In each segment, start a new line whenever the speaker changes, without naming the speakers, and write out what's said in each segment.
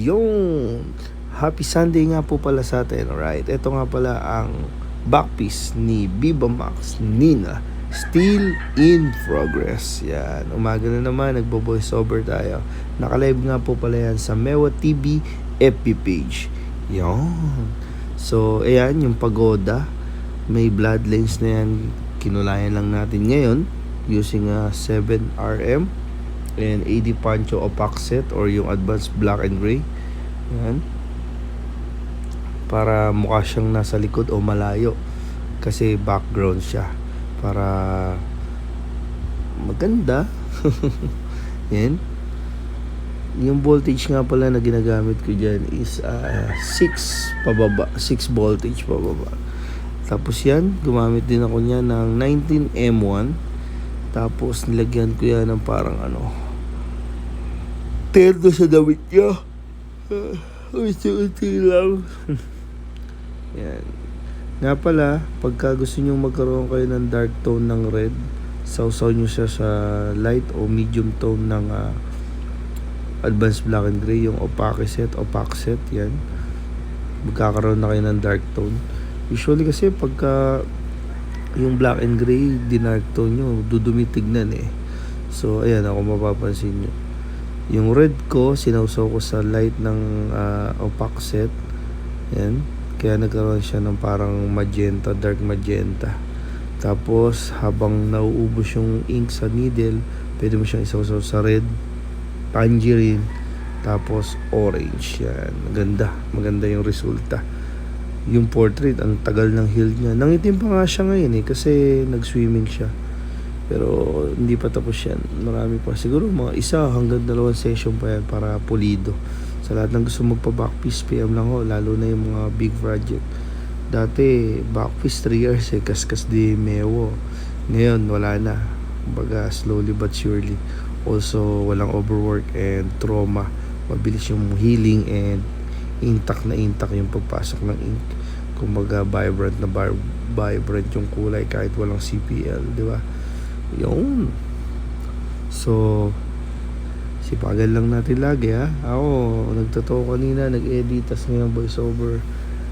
Yung happy Sunday nga po pala sa atin, alright? Ito nga pala ang backpiece ni Viva Max Nina, Still in Progress. Yan, umaga na naman, nagbo-voice over tayo. Naka-live nga po pala yan sa Mewa TV FB page. Yan. So, ayan, yung pagoda. May bloodlines na yan. Kinulayan lang natin ngayon using a 7RM and AD Pancho opaque set or yung advanced black and gray. Yan. Para mukha siyang nasa likod o malayo. Kasi background siya. Para maganda. Yan. Yung voltage nga pala na ginagamit ko dyan is 6 pababa. 6 voltage pababa. Tapos yan, gumamit din ako niya ng 19M1. Tapos nilagyan ko yan ng parang terno sa damit niya. Unti-unti lang. Yan. Nga pala, pagka gusto nyo magkaroon kayo ng dark tone ng red, sausaw nyo siya sa light o medium tone ng advanced black and gray, yung opaque set, yan. Magkakaroon na kayo ng dark tone. Usually kasi pagka yung black and gray, dinark tone nyo, dudumi tignan eh. So, ayan, ako mapapansin nyo. Yung red ko, sinausaw ko sa light ng opaque set. Yan. Kaya nagkaroon siya ng parang magenta, dark magenta. Tapos, habang nauubos yung ink sa needle, pwede mo siyang isausaw sa red, tangerine, tapos orange. Yan. Maganda yung resulta. Yung portrait, ang tagal ng heel niya. Nangitim pa nga siya ngayon kasi nag-swimming siya. Pero hindi pa tapos yan. Marami pa. Siguro mga 1 hanggang 2 session pa yan para pulido. Sa lahat ng gusto magpa-backpiece, PM lang ho. Lalo na yung mga big project. Dati, backpiece 3 years kaskas di mewo. Ngayon, wala na. Kumbaga, slowly but surely. Also, walang overwork and trauma. Mabilis yung healing and intact yung pagpasok ng ink. Kumbaga vibrant yung kulay kahit walang CPL, di ba? Yun. So, sipagan lang natin lagi ha. Ako, nagtotoo kanina, nag-edit, tas ngayon voice over.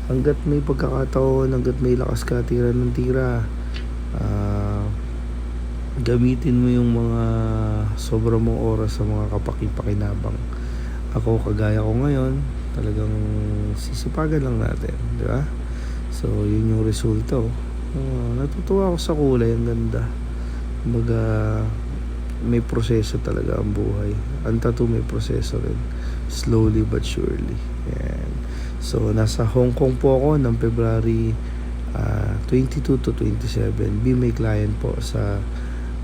Hanggat may pagkakataon, hanggat may lakas ka, tira ng tira. Gamitin mo yung mga sobra mong oras sa mga kapaki-pakinabang. Ako, kagaya ko ngayon, talagang sisipagan lang natin, di ba? So, yun yung resulta. Natutuwa ako sa kulay, ang ganda. Kumbaga, may proseso talaga ang buhay. Ang tattoo may proseso rin. Slowly but surely. Yan. So, nasa Hong Kong po ako ng February 22 to 27. Be my client po sa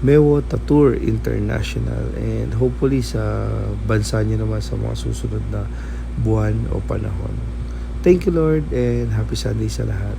Mewo Tattoo International, and hopefully sa bansa niyo naman sa mga susunod na buwan o panahon. Thank you Lord, and happy Sunday sa lahat.